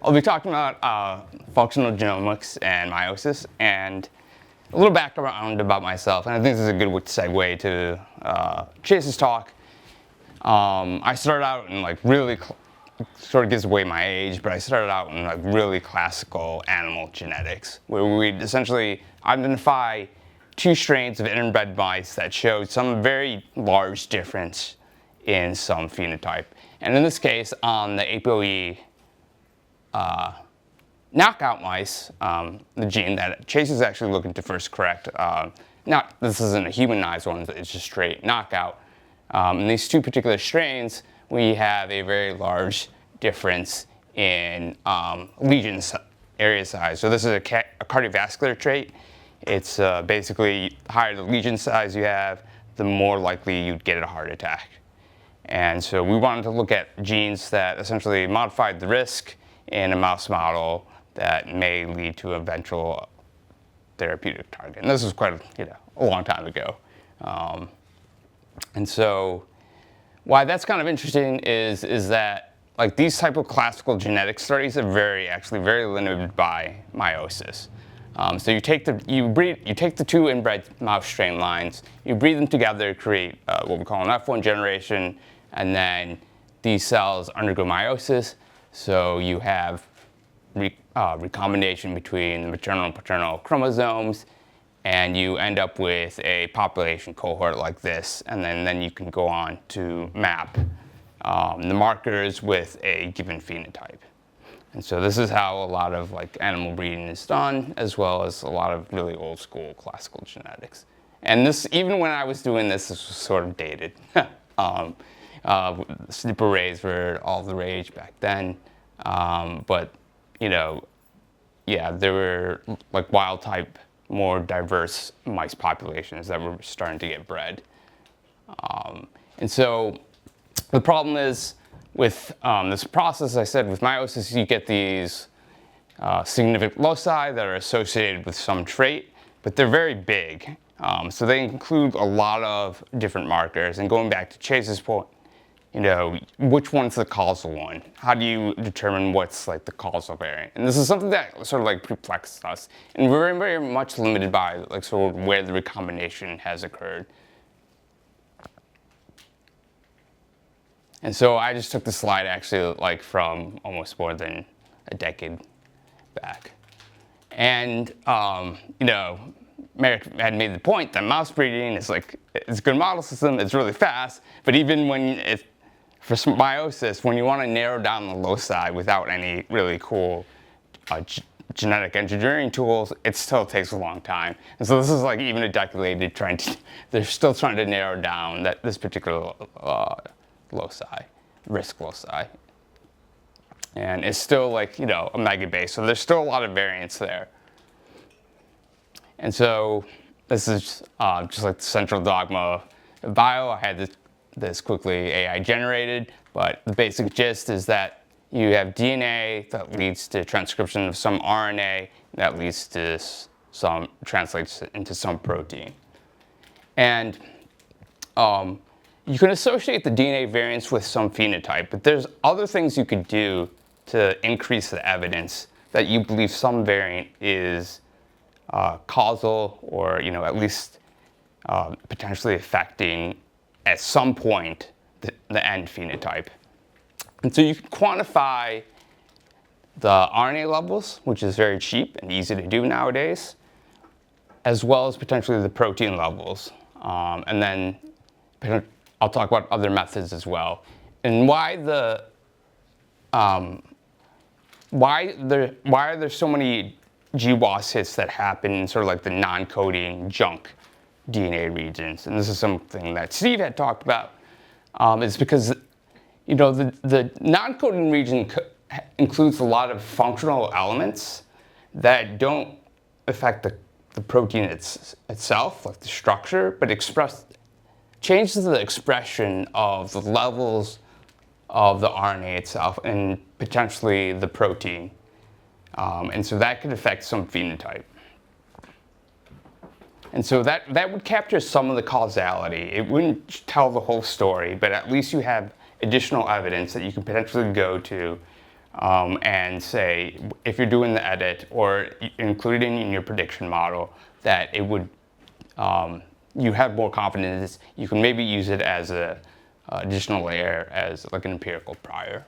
I'll be talking about functional genomics and meiosis, and a little background about myself. And I think this is a good segue to Chase's talk. I started out in really, sort of gives away my age, but I started out in really classical animal genetics, where we'd essentially identify two strains of interbred mice that showed some very large difference in some phenotype. And in this case, on the ApoE knockout mice, the gene that Chase is actually looking to first correct, this isn't a humanized one, it's just straight knockout. In these two particular strains, we have a very large difference in lesion area size. So this is a cardiovascular trait. It's basically the higher the lesion size you have, the more likely you'd get a heart attack. And so we wanted to look at genes that essentially modified the risk in a mouse model that may lead to eventual therapeutic target. And this was quite a long time ago. And so why that's kind of interesting is that these type of classical genetic studies are actually very limited by meiosis. So you take the two inbred mouse strain lines, you breed them together, create what we call an F1 generation, and then these cells undergo meiosis. So you have recombination between the maternal and paternal chromosomes, and you end up with a population cohort like this, and then you can go on to map the markers with a given phenotype. And so this is how a lot of animal breeding is done, as well as a lot of really old school classical genetics. And this, even when I was doing this was sort of dated. SNP arrays were all the rage back then, but there were wild type, more diverse mice populations that were starting to get bred. And so the problem is with this process, I said, with meiosis, you get these significant loci that are associated with some trait, but they're very big. So they include a lot of different markers. And going back to Chase's point, which one's the causal one? How do you determine what's the causal variant? And this is something that sort of perplexes us. And we're very, very much limited by sort of where the recombination has occurred. And so I just took the slide actually from almost more than a decade back. And Merrick had made the point that mouse breeding is it's a good model system, it's really fast, but even when for meiosis, when you want to narrow down the loci without any really cool genetic engineering tools, it still takes a long time. And so this is even a decade later, they're still trying to narrow down this particular loci, risk loci. And it's still a megabase, so there's still a lot of variance there. And so this is just the central dogma of bio. I had this quickly AI generated, but the basic gist is that you have DNA that leads to transcription of some RNA that leads to translates into some protein. And you can associate the DNA variants with some phenotype, but there's other things you could do to increase the evidence that you believe some variant is causal, or at least potentially affecting at some point the end phenotype. And so you can quantify the RNA levels, which is very cheap and easy to do nowadays, as well as potentially the protein levels. And then I'll talk about other methods as well, and why are there so many GWAS hits that happen in sort of the non-coding junk DNA regions. And this is something that Steve had talked about. It's because the non-coding region includes a lot of functional elements that don't affect the protein itself, like the structure, but changes the expression of the levels of the RNA itself and potentially the protein. And so that could affect some phenotype. And so that would capture some of the causality. It wouldn't tell the whole story, but at least you have additional evidence that you can potentially go to and say if you're doing the edit or including in your prediction model that it would, you have more confidence, you can maybe use it as a additional layer as like an empirical prior.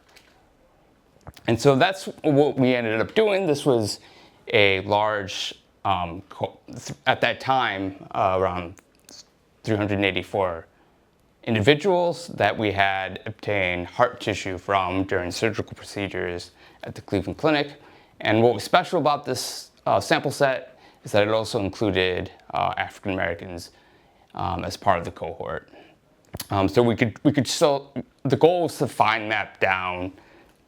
And so that's what we ended up doing. This was a large, at that time, around 384 individuals that we had obtained heart tissue from during surgical procedures at the Cleveland Clinic. And what was special about this sample set is that it also included African Americans as part of the cohort. So we could still, the goal was to fine map down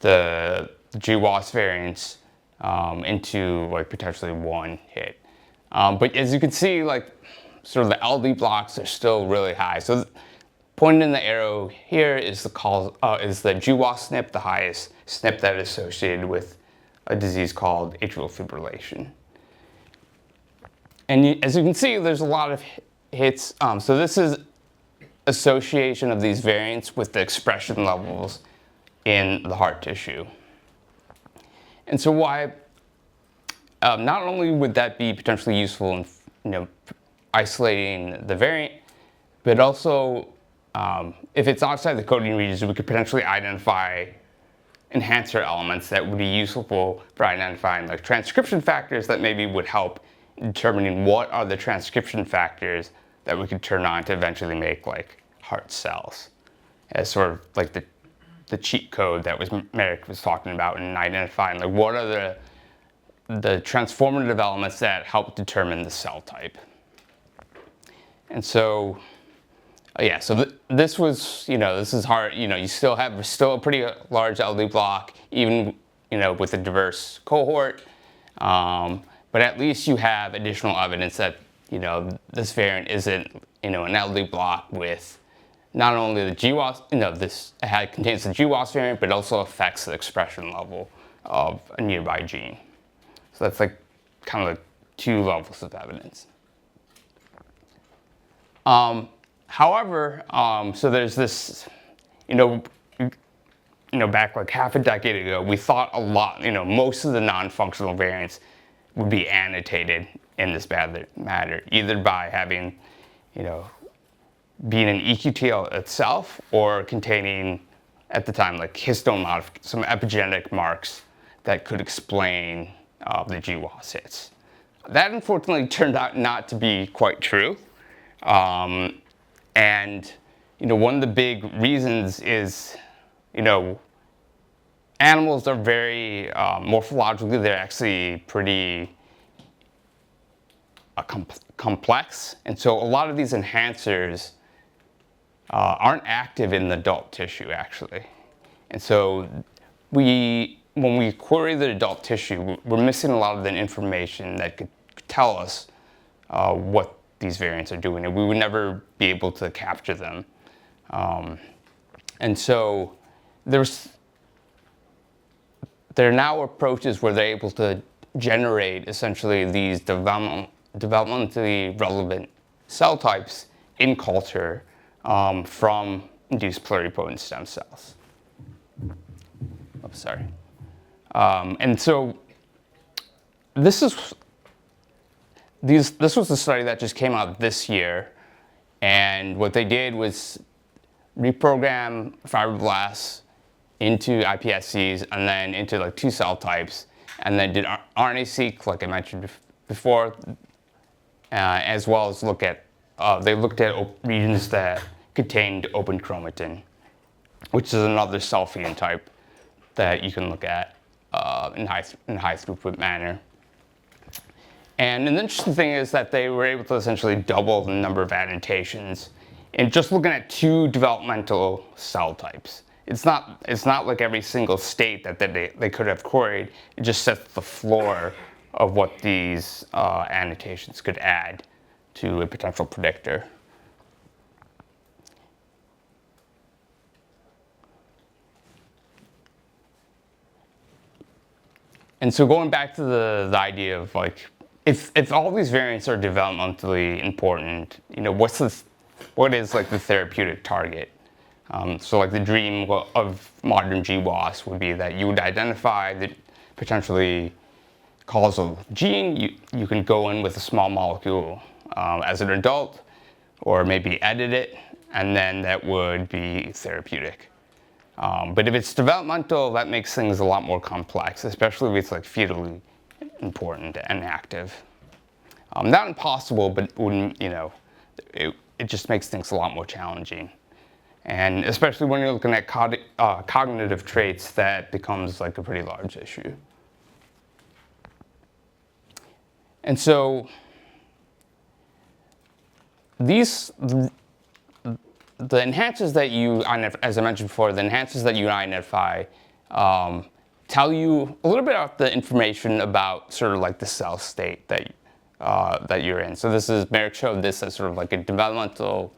the GWAS variants into like potentially one hit. But as you can see, like sort of the LD blocks are still really high. So pointed in the arrow here is the GWAS SNP, the highest SNP that is associated with a disease called atrial fibrillation. And as you can see, there's a lot of hits. So this is association of these variants with the expression levels in the heart tissue. And so why, not only would that be potentially useful in isolating the variant, but also if it's outside the coding regions, we could potentially identify enhancer elements that would be useful for identifying like transcription factors that maybe would help determining what are the transcription factors that we could turn on to eventually make like heart cells, as sort of like the cheat code that Merrick was talking about, and identifying like what are the transformative elements that help determine the cell type. And so yeah, so this was, this is hard, you still have a pretty large LD block, even, with a diverse cohort. But at least you have additional evidence that, this variant isn't, an LD block with not only the GWAS, this contains the GWAS variant, but also affects the expression level of a nearby gene. So that's like kind of like two levels of evidence. However, so there's this, back like half a decade ago, we thought a lot, most of the non-functional variants would be annotated in this matter, either by having, being an EQTL itself or containing, at the time, like histone some epigenetic marks that could explain the GWAS hits. That unfortunately turned out not to be quite true. And, one of the big reasons is, animals are very, morphologically, they're actually pretty complex. And so a lot of these enhancers aren't active in the adult tissue, actually. And so when we query the adult tissue, we're missing a lot of the information that could tell us what these variants are doing, and we would never be able to capture them. And so there are now approaches where they're able to generate essentially these developmentally relevant cell types in culture from induced pluripotent stem cells. Oops, sorry. And so this was a study that just came out this year, and what they did was reprogram fibroblasts into iPSCs and then into like two cell types, and then did RNA-seq, like I mentioned before, as well as they looked at regions that contained open chromatin, which is another cell phenotype that you can look at in high throughput manner. And an interesting thing is that they were able to essentially double the number of annotations in just looking at two developmental cell types. It's not like every single state that they could have queried. It just sets the floor of what these annotations could add to a potential predictor. And so going back to the idea of like, if all these variants are developmentally important, what is like the therapeutic target? So like the dream of modern GWAS would be that you would identify the potentially causal gene. You can go in with a small molecule as an adult, or maybe edit it, and then that would be therapeutic. But if it's developmental, that makes things a lot more complex, especially if it's like fetally important and active. Not impossible, but wouldn't, it just makes things a lot more challenging. And especially when you're looking at cognitive traits, that becomes like a pretty large issue. And so the enhancers that you, as I mentioned before, the enhancers that you identify tell you a little bit about the information about sort of like the cell state that you're in. So Merrick showed this as sort of like a developmental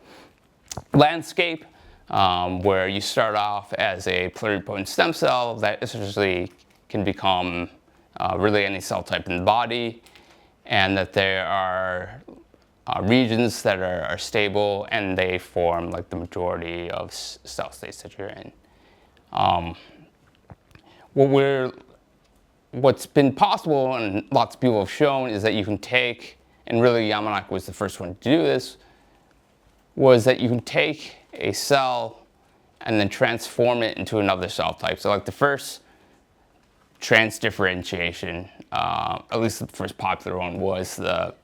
landscape where you start off as a pluripotent stem cell that essentially can become really any cell type in the body, and that there are regions that are stable, and they form like the majority of cell states that you're in. What's been possible, and lots of people have shown, is that you can take, and really Yamanaka was the first one to do this, was that you can take a cell and then transform it into another cell type. So like the first transdifferentiation, at least the first popular one, was the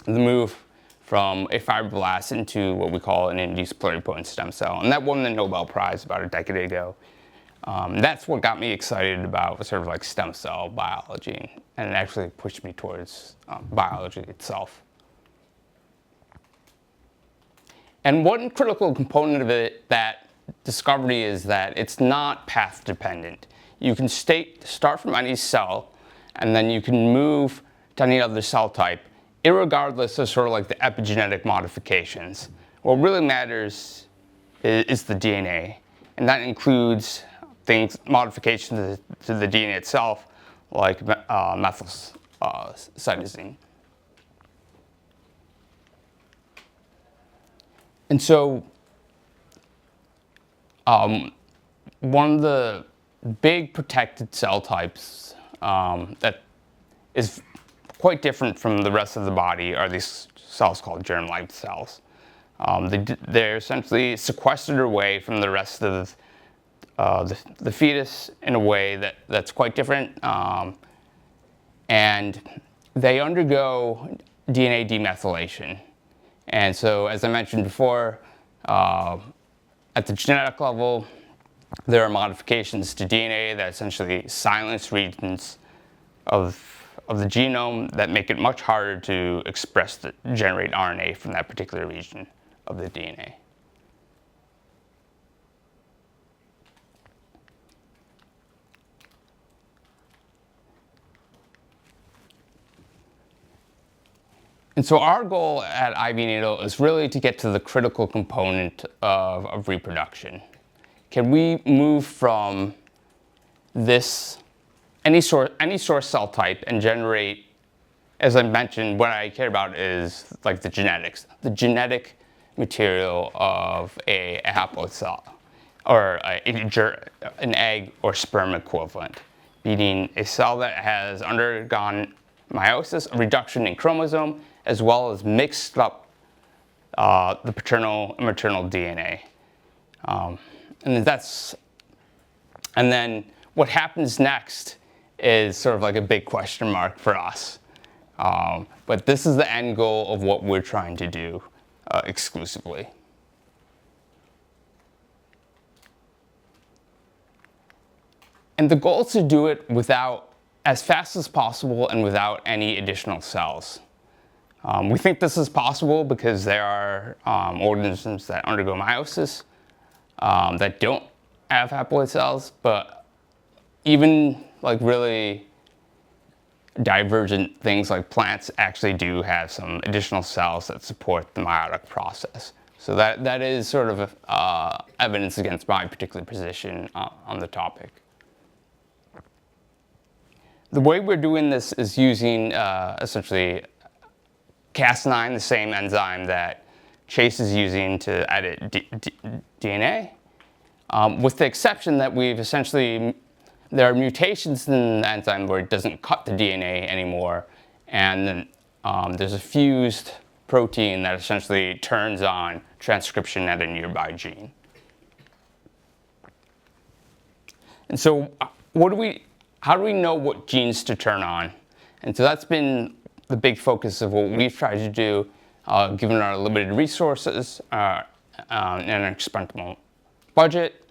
move from a fibroblast into what we call an induced pluripotent stem cell. And that won the Nobel Prize about a decade ago. That's what got me excited about sort of like stem cell biology, and it actually pushed me towards biology itself. And one critical component of that discovery is that it's not path dependent. You can start from any cell, and then you can move to any other cell type, irregardless of sort of like the epigenetic modifications. What really matters is the DNA, and that includes modifications to the DNA itself, like methylcytosine. And so one of the big protected cell types that is quite different from the rest of the body are these cells called germ-like cells. They're essentially sequestered away from the rest of the fetus in a way that's quite different, and they undergo DNA demethylation. And so, as I mentioned before, at the genetic level, there are modifications to DNA that essentially silence regions of the genome that make it much harder to generate RNA from that particular region of the DNA. And so our goal at Ivy Natal is really to get to the critical component of reproduction. Can we move from any source cell type and generate, as I mentioned, what I care about is like the genetics, the genetic material of a haploid cell, or an egg or sperm equivalent, meaning a cell that has undergone meiosis, a reduction in chromosome, as well as mixed up the paternal and maternal DNA. And then what happens next is sort of like a big question mark for us. But this is the end goal of what we're trying to do exclusively. And the goal is to do it as fast as possible and without any additional cells. We think this is possible because there are organisms that undergo meiosis that don't have haploid cells, but even like really divergent things like plants actually do have some additional cells that support the meiotic process. So that is sort of evidence against my particular position on the topic. The way we're doing this is using essentially Cas9, the same enzyme that Chase is using to edit DNA, with the exception that there are mutations in the enzyme where it doesn't cut the DNA anymore, and then there's a fused protein that essentially turns on transcription at a nearby gene. And so how do we know what genes to turn on? And so that's been the big focus of what we've tried to do, given our limited resources and an expendable budget.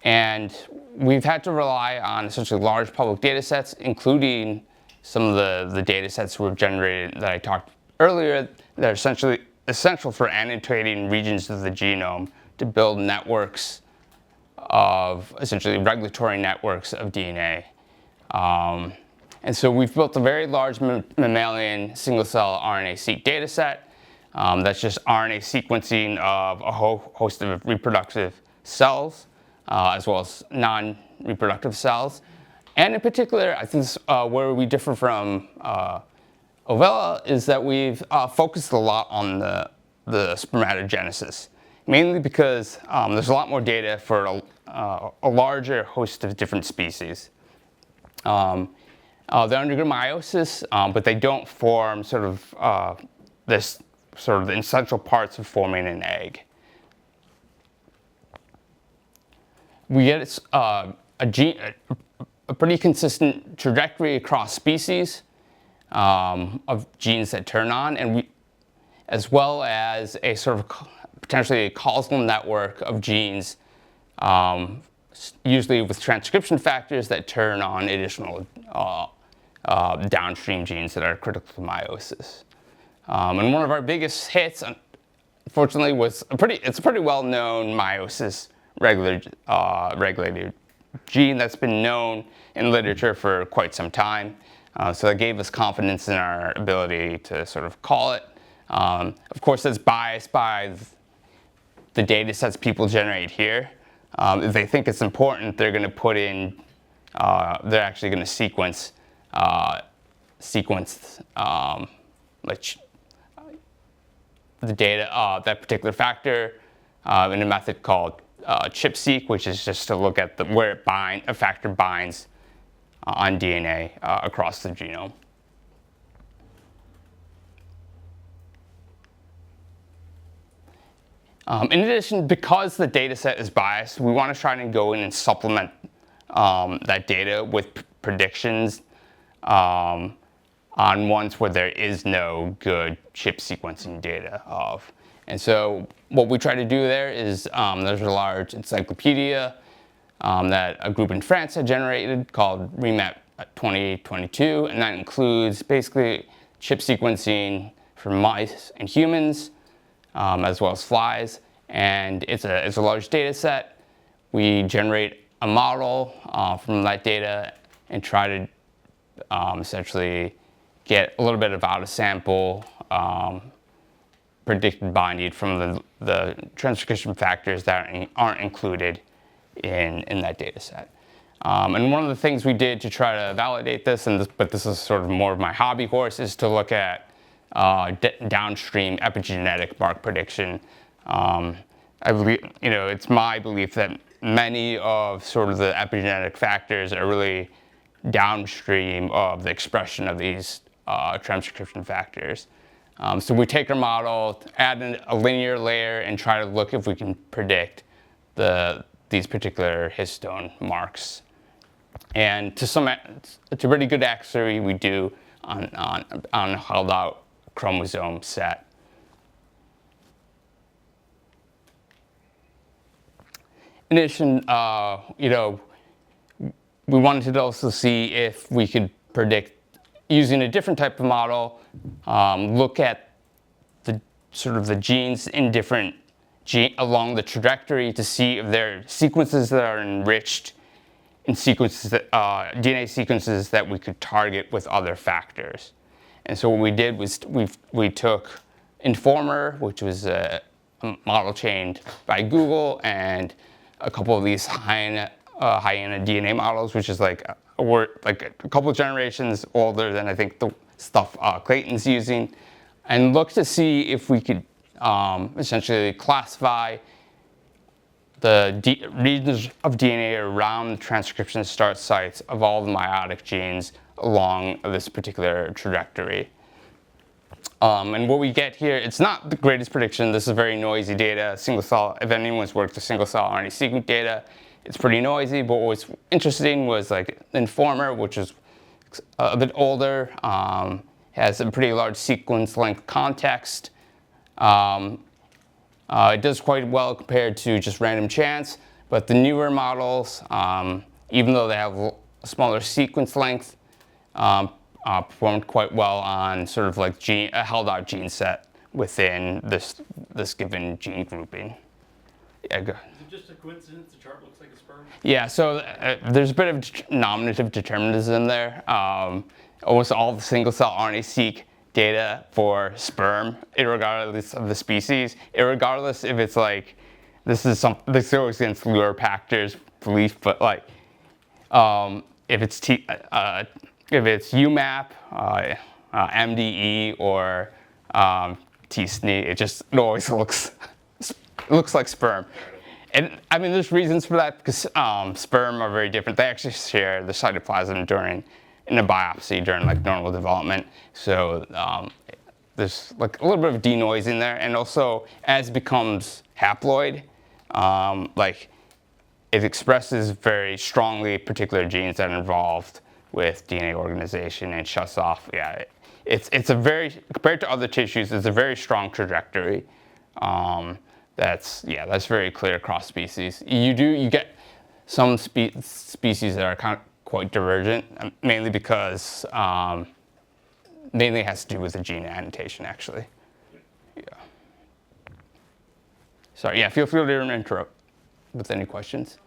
And we've had to rely on essentially large public data sets, including some of the data sets we've generated that I talked earlier that are essentially essential for annotating regions of the genome to build networks of essentially regulatory networks of DNA. And so we've built a very large mammalian single-cell RNA-seq data set that's just RNA sequencing of a host of reproductive cells, as well as non-reproductive cells. And in particular, I think where we differ from Ovella is that we've focused a lot on the spermatogenesis, mainly because there's a lot more data for a larger host of different species. They undergo meiosis, but they don't form sort of this sort of the essential parts of forming an egg. We get a pretty consistent trajectory across species of genes that turn on, and as well as a sort of potentially a causal network of genes, usually with transcription factors that turn on additional downstream genes that are critical to meiosis. And one of our biggest hits, unfortunately, was it's a pretty well-known meiosis regulated gene that's been known in literature for quite some time. So that gave us confidence in our ability to sort of call it. Of course, that's biased by the data sets people generate here. If they think it's important, they're going to put in, they're actually going to sequence like the data, that particular factor in a method called ChIP-seq, which is just to look at where a factor binds on DNA across the genome. In addition, because the data set is biased, we want to try and go in and supplement that data with predictions on ones where there is no good ChIP sequencing data of. And so what we try to do there is there's a large encyclopedia that a group in France had generated called REMAP 2022, and that includes basically ChIP sequencing for mice and humans, as well as flies. And it's a large data set. We generate a model from that data and try to essentially get a little bit of out of sample predicted binding from the transcription factors that aren't included in that data set. And one of the things we did to try to validate this, but this is sort of more of my hobby horse, is to look at downstream epigenetic mark prediction. I believe, it's my belief that many of sort of the epigenetic factors are really downstream of the expression of these transcription factors. So we take our model, add in a linear layer, and try to look if we can predict these particular histone marks. And to pretty good accuracy, we do on a held out chromosome set. In addition, we wanted to also see if we could predict, using a different type of model, look at the sort of the genes in different along the trajectory to see if there are sequences that are enriched in sequences that, DNA sequences that we could target with other factors. And so what we did was we took Informer, which was a model trained by Google, and a couple of these hyena DNA models, which is like a couple of generations older than I think the stuff Clayton's using, and look to see if we could essentially classify regions of DNA around the transcription start sites of all the meiotic genes along this particular trajectory. And what we get here, it's not the greatest prediction. This is very noisy data. Single cell, if anyone's worked with single cell RNA sequencing data, it's pretty noisy. But what was interesting was like Informer, which is a bit older, has a pretty large sequence length context. It does quite well compared to just random chance. But the newer models, even though they have a smaller sequence length, performed quite well on sort of like a held out gene set within this given gene grouping. Yeah, go. Is it just a coincidence the chart looks like a sperm? Yeah, so there's a bit of nominative determinism there. Almost all the single cell RNA-seq data for sperm, irregardless of the species, irregardless if it's like, this goes against Lure Pachter's belief, but like, if it's UMAP, MDE, or TSNE, it always looks like sperm. And I mean, there's reasons for that because sperm are very different. They actually share the cytoplasm in a biopsy during like normal development. So there's like a little bit of denoising there, and also as it becomes haploid, like it expresses very strongly particular genes that are involved with DNA organization and shuts off. Yeah, it's a very, compared to other tissues, it's a very strong trajectory. That's very clear across species. You get some species that are kind of quite divergent, mainly because mainly has to do with the gene annotation actually. Yeah. Sorry. Yeah. Feel free to interrupt with any questions.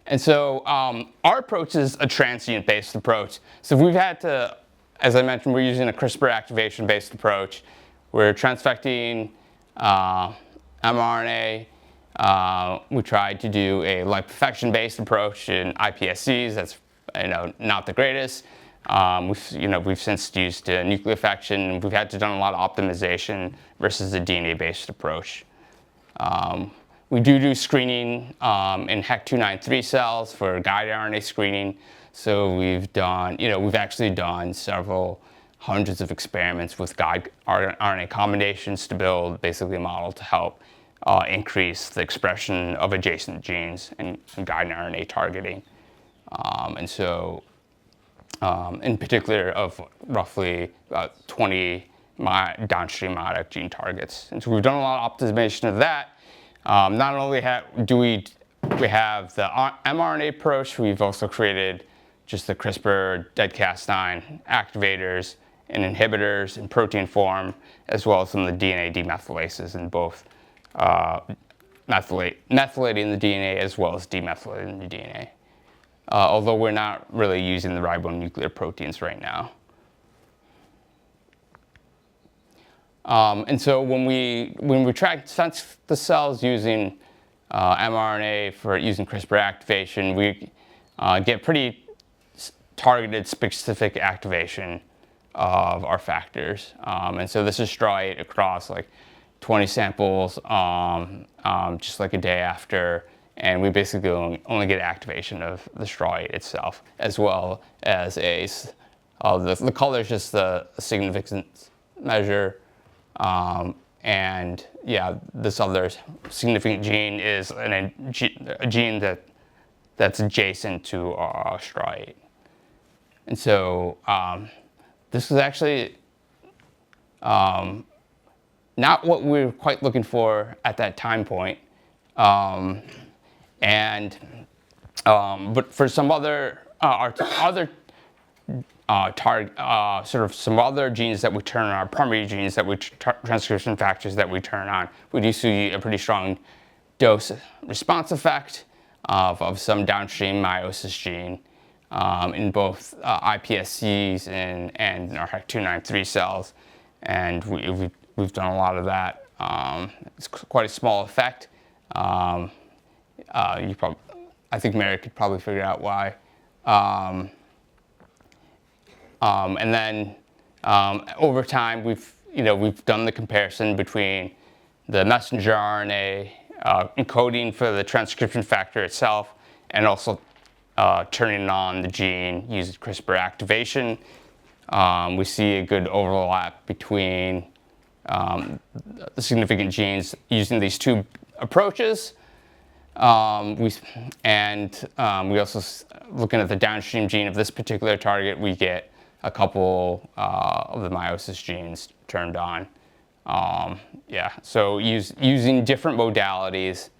And so our approach is a transient-based approach. So we've had to, as I mentioned, we're using a CRISPR activation-based approach. We're transfecting mRNA. We tried to do a liposuction-based approach in iPSCs. That's not the greatest. We've since used nucleofection. We've had to done a lot of optimization versus the DNA-based approach. We do screening in HEC293 cells for guide RNA screening. So we've actually done several hundreds of experiments with guide RNA combinations to build basically a model to help increase the expression of adjacent genes and guide RNA targeting. And so, in particular, of roughly 20 downstream meiotic gene targets. And so we've done a lot of optimization of that. Not only do we have the mRNA approach, we've also created just the CRISPR dead Cas9 activators and inhibitors in protein form, as well as some of the DNA demethylases in both methylating the DNA as well as demethylating the DNA. Although we're not really using the ribonuclear proteins right now. And so when we sense the cells using mRNA for using CRISPR activation, we get pretty targeted specific activation of our factors. And so this is STRA8 across like 20 samples, just like a day after. And we basically only get activation of the STRA8 itself, as well as the color is just the significance measure. And yeah, this other significant gene is a gene that's adjacent to our STRA8. And so this is actually not what we were quite looking for at that time point. But for some other some other genes that we turn on, primary genes that transcription factors that we turn on, we do see a pretty strong dose response effect of some downstream meiosis gene in both iPSCs and our HEC293 cells, and we've done a lot of that. It's quite a small effect. I think Mary could probably figure out why. And then over time, we've done the comparison between the messenger RNA encoding for the transcription factor itself, and also turning on the gene using CRISPR activation. We see a good overlap between the significant genes using these two approaches. We also, looking at the downstream gene of this particular target, we get a couple of the meiosis genes turned on. So using different modalities,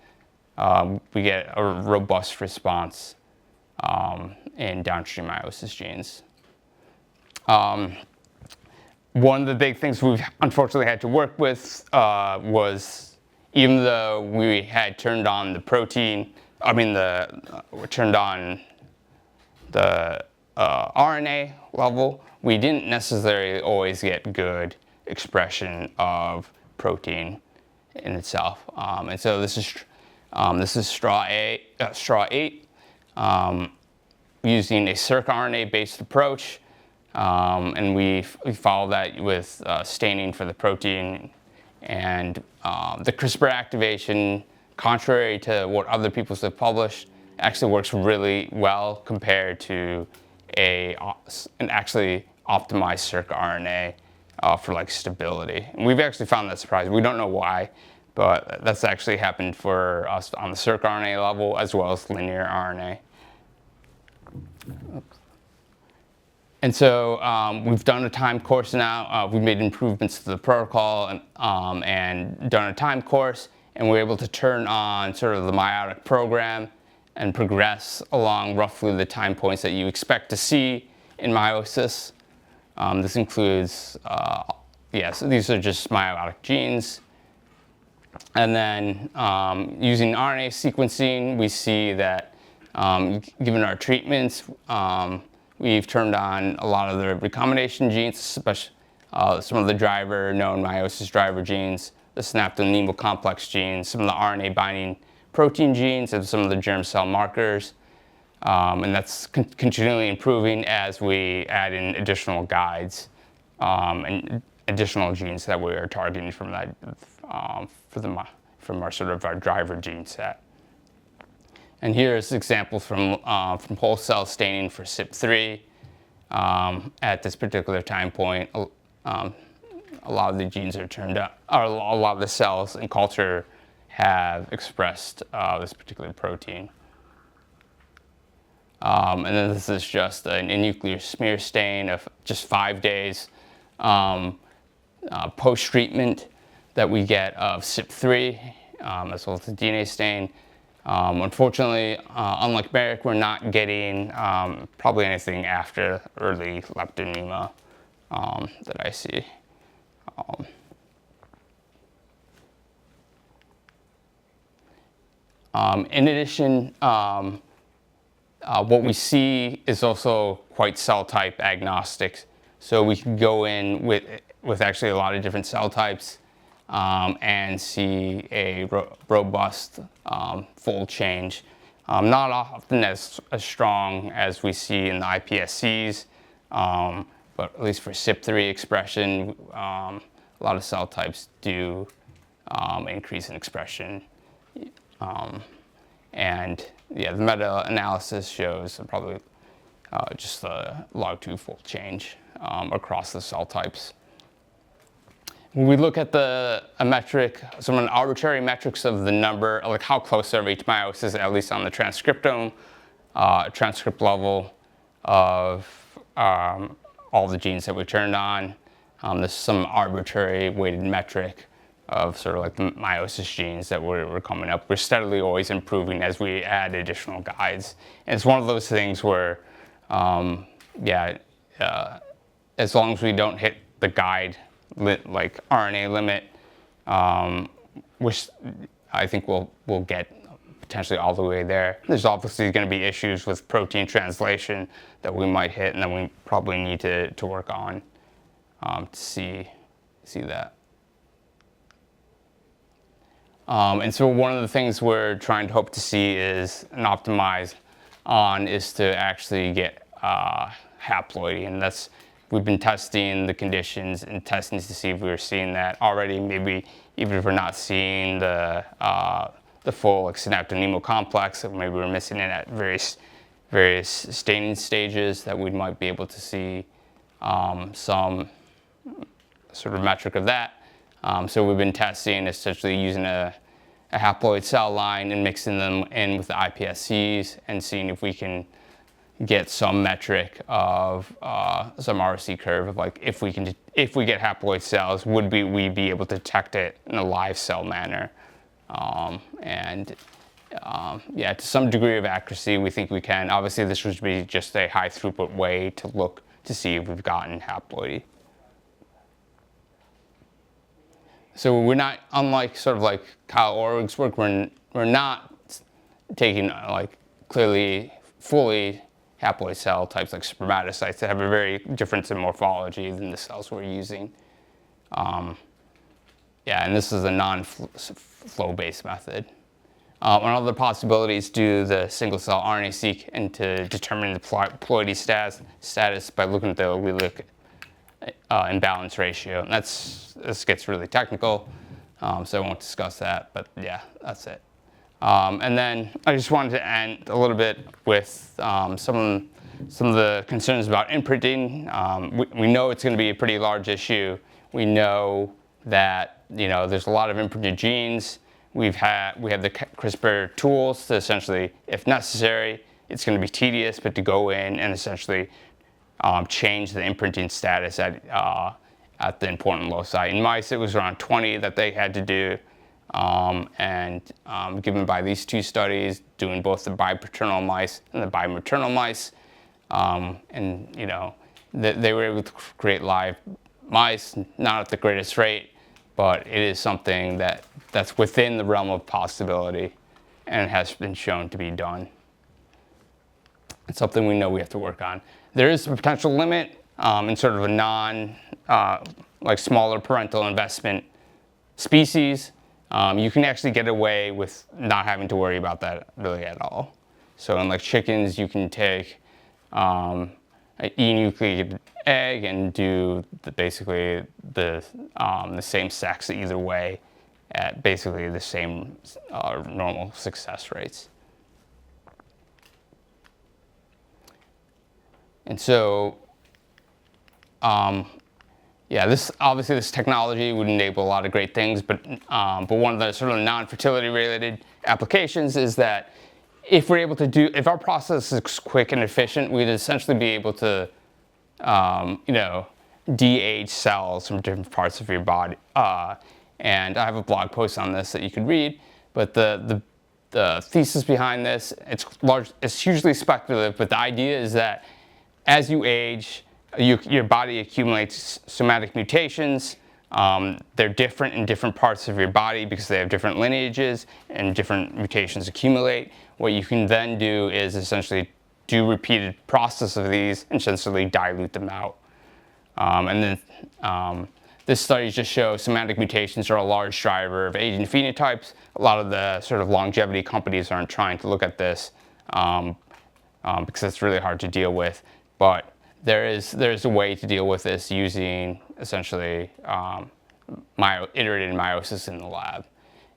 we get a robust response in downstream meiosis genes. One of the big things we've unfortunately had to work with was, even though we had turned on the protein, turned on the RNA level, we didn't necessarily always get good expression of protein in itself. And so this is straw 8, using a circRNA based approach. And we follow that with staining for the protein, and the CRISPR activation, contrary to what other people have published, actually works really well compared to an actually optimized circRNA for like stability. And we've actually found that surprising. We don't know why, but that's actually happened for us on the circRNA level as well as linear RNA. And so we've done a time course now. We've made improvements to the protocol and done a time course, and we're able to turn on sort of the meiotic program and progress along roughly the time points that you expect to see in meiosis. This includes, so these are just meiotic genes. And then using RNA sequencing, we see that given our treatments, we've turned on a lot of the recombination genes, especially some of the known meiosis driver genes, the synaptonemal complex genes, some of the RNA binding protein genes, and some of the germ cell markers. And that's continually improving as we add in additional guides and additional genes that we are targeting from that from our sort of our driver gene set. And here's examples from whole cell staining for CYP3. At this particular time point, a lot of the genes are turned up, or a lot of the cells in culture have expressed this particular protein. And then this is just a nuclear smear stain of just 5 days post-treatment that we get of CYP3, as well as the DNA stain. Unfortunately, unlike Merrick, we're not getting probably anything after early leptonema that I see. In addition, what we see is also quite cell type agnostic. So we can go in with actually a lot of different cell types and see a robust fold change. Not often as strong as we see in the iPSCs, but at least for CYP3 expression, a lot of cell types do increase in expression. And the meta-analysis shows probably just a log2 fold change across the cell types. When we look at some arbitrary metrics of the number, like how close are we to meiosis, at least on the transcriptome, transcript level of all the genes that we turned on. There's some arbitrary weighted metric of sort of like the meiosis genes that we're coming up. We're steadily always improving as we add additional guides. And it's one of those things where, as long as we don't hit the guide like RNA limit, which I think we'll get potentially all the way there. There's obviously going to be issues with protein translation that we might hit, and then we probably need to work on to see that. And so one of the things we're trying to hope to see is an optimize on is to actually get haploidy, and we've been testing the conditions and testing to see if we're seeing that already. Maybe even if we're not seeing the the full like synaptonemal complex, so maybe we're missing it at various staining stages, that we might be able to see some sort of metric of that. So we've been testing essentially using a haploid cell line and mixing them in with the iPSCs and seeing if we can get some metric of some RC curve of like if we get haploid cells, would we be able to detect it in a live cell manner? Yeah, to some degree of accuracy, we think we can. Obviously, this would be just a high throughput way to look to see if we've gotten haploidy. So we're not, unlike sort of like Kyle Orwig's work, we're not taking like clearly fully haploid cell types like spermatocytes that have a very difference in morphology than the cells we're using. Yeah, and this is a non-flow-based method. One other possibility is to do the single-cell RNA-seq and to determine the ploidy status by looking at the allelic imbalance ratio. And this gets really technical, so I won't discuss that, but yeah, that's it. And then I just wanted to end a little bit with some of the concerns about imprinting. We know it's going to be a pretty large issue. We know that there's a lot of imprinted genes. We have the CRISPR tools to essentially, if necessary, it's going to be tedious, but to go in and essentially change the imprinting status at the important loci. In mice, it was around 20 that they had to do. Given by these two studies, doing both the bipaternal mice and the bimaternal mice, they were able to create live mice, not at the greatest rate, but it is something that's within the realm of possibility and has been shown to be done. It's something we know we have to work on. There is a potential limit in sort of a like smaller parental investment species. You can actually get away with not having to worry about that really at all. So in like chickens, you can take an enucleated egg and do basically the same sex either way at basically the same normal success rates. And so, yeah, this technology would enable a lot of great things, but one of the sort of non-fertility related applications is that if our process is quick and efficient, we'd essentially be able to, de-age cells from different parts of your body. And I have a blog post on this that you could read, but the thesis behind this, it's hugely speculative, but the idea is that as you age, your body accumulates somatic mutations. They're different in different parts of your body because they have different lineages and different mutations accumulate. What you can then do is essentially do repeated process of these and essentially dilute them out. This study just shows somatic mutations are a large driver of aging phenotypes. A lot of the sort of longevity companies aren't trying to look at this because it's really hard to deal with. But there's a way to deal with this using essentially iterated meiosis in the lab.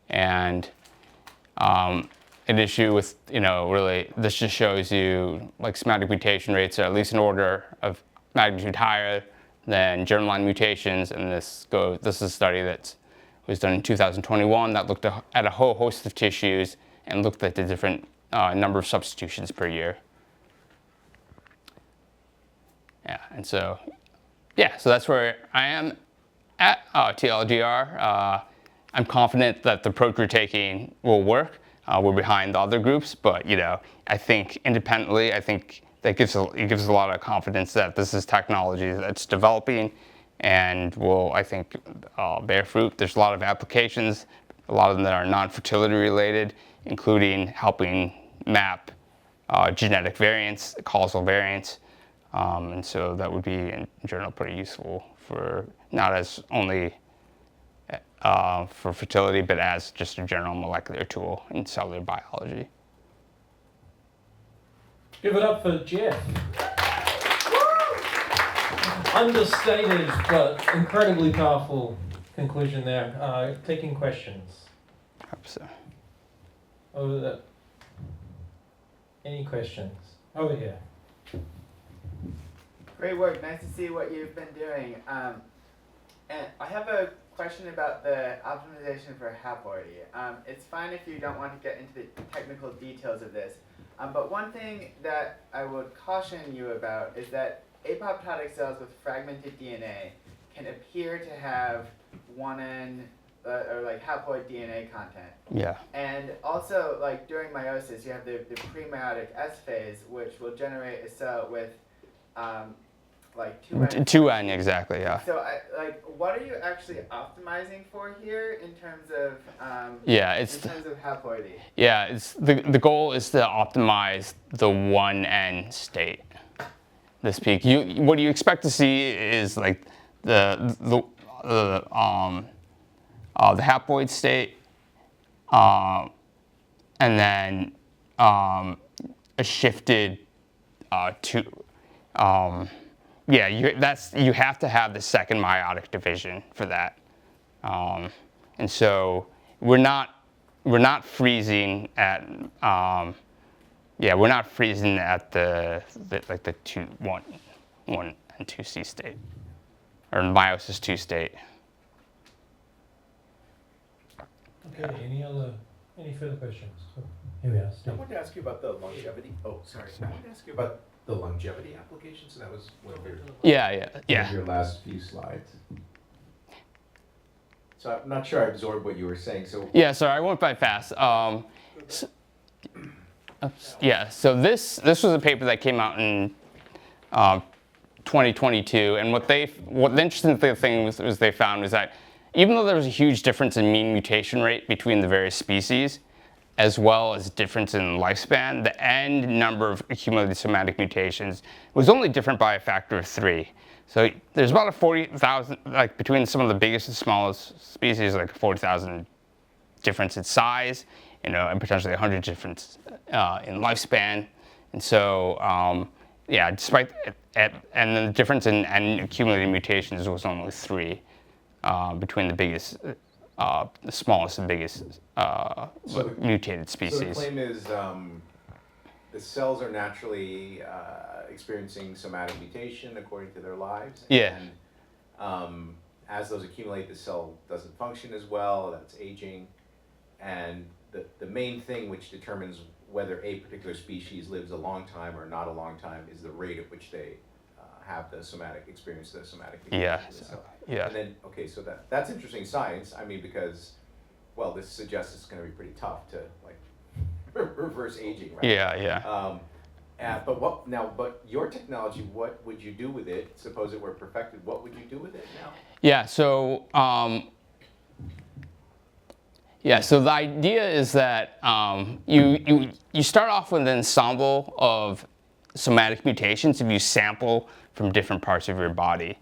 And an issue with, really, this just shows you like somatic mutation rates are at least an order of magnitude higher than germline mutations. And this is a study that was done in 2021 that looked at a whole host of tissues and looked at the different number of substitutions per year. Yeah, and so that's where I am at TLDR. I'm confident that the approach we're taking will work. We're behind the other groups, but I think independently, that gives a lot of confidence that this is technology that's developing and will, bear fruit. There's a lot of applications, a lot of them that are non-fertility related, including helping map genetic variants, causal variants. And so that would be, in general, pretty useful for not as only for fertility, but as just a general molecular tool in cellular biology. Give it up for Jeff. Understated, but incredibly powerful conclusion there. Taking questions. Hope so. Over there. Any questions? Over here. Great work. Nice to see what you've been doing. And I have a question about the optimization for haploidy. It's fine if you don't want to get into the technical details of this, but one thing that I would caution you about is that apoptotic cells with fragmented DNA can appear to have 1N or like haploid DNA content. Yeah. And also, like during meiosis, you have the pre-meiotic S phase, which will generate a cell with like 2N. 2N, exactly, yeah. So, what are you actually optimizing for here in terms of haploidy? Yeah, it's the goal is to optimize the 1N state. This peak. What you expect to see is like the haploid state, and then a shifted you have to have the second meiotic division for that, and so we're not freezing at we're not freezing at the 1 and 2C state or meiosis 2 state. Okay. Any further questions? Here we are. I Steve. wanted to ask you about the longevity. Oh, sorry. I wanted to ask you about the longevity application. So that was one of your, Yeah. your last few slides. So I'm not sure I absorbed what you were saying. So Yeah, sorry, I went by fast. So this was a paper that came out in 2022, and what the interesting thing was they found was that even though there was a huge difference in mean mutation rate between the various species, as well as difference in lifespan, the end number of accumulated somatic mutations was only different by a factor of 3. So there's about a 40,000, like between some of the biggest and smallest species, like 40,000 difference in size, and potentially 100 difference in lifespan. And so, despite and then the difference in accumulated mutations was only 3 between the biggest, the smallest and biggest mutated species. So the claim is the cells are naturally experiencing somatic mutation according to their lives. Yeah. And as those accumulate, the cell doesn't function as well. That's aging. And the main thing which determines whether a particular species lives a long time or not a long time is the rate at which they have the somatic mutation. Yeah. of the cell. Yeah. And then, okay, so that's interesting science. I mean, because, well, this suggests it's going to be pretty tough to like reverse aging, right? Yeah. But your technology, what would you do with it? Suppose it were perfected, what would you do with it now? Yeah. So so the idea is that you start off with an ensemble of somatic mutations if you sample from different parts of your body.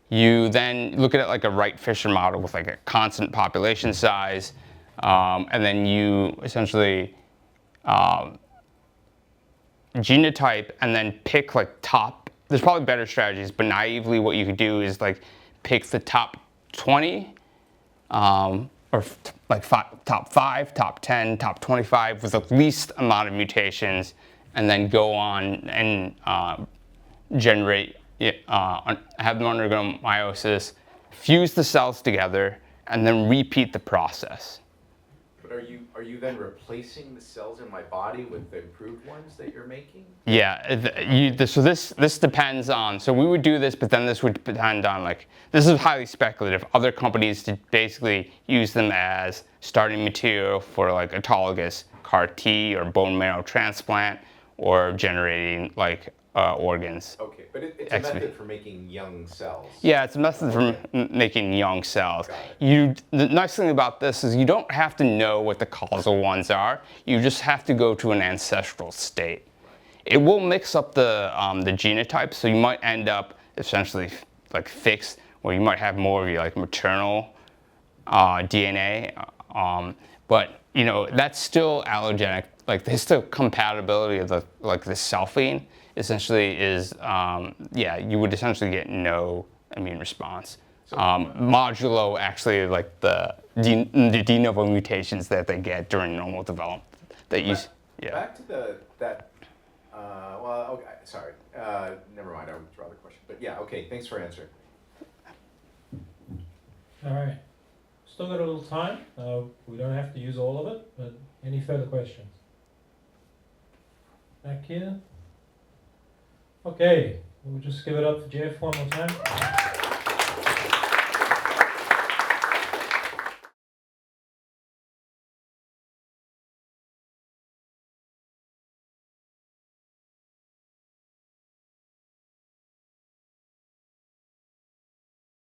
You then look at it like a Wright-Fisher model with like a constant population size, and then you essentially genotype and then pick like top. There's probably better strategies, but naively what you could do is like pick the top 20, top 5, top 10, top 25 with the least amount of mutations, and then go on and generate, have them undergo meiosis, fuse the cells together, and then repeat the process. But are you then replacing the cells in my body with the improved ones that you're making? Yeah, so this depends on, so we would do this, but then this would depend on like, this is highly speculative. Other companies to basically use them as starting material for like autologous CAR T or bone marrow transplant or generating like organs. Okay, but it's a method for making young cells. Yeah, it's a method for making young cells. The nice thing about this is you don't have to know what the causal ones are. You just have to go to an ancestral state. It will mix up the genotypes, so you might end up essentially like fixed, where you might have more of your like maternal DNA, but that's still allogenic. Like the histocompatibility of the selfing essentially is, you would essentially get no immune response. Modulo actually like the de novo mutations that they get during normal development. that you, yeah. Back to well, okay, sorry, never mind, I withdraw the question, but yeah, okay, thanks for answering. All right. Still got a little time. We don't have to use all of it, but any further questions? Back here. Okay, we'll just give it up for Jeff one more time.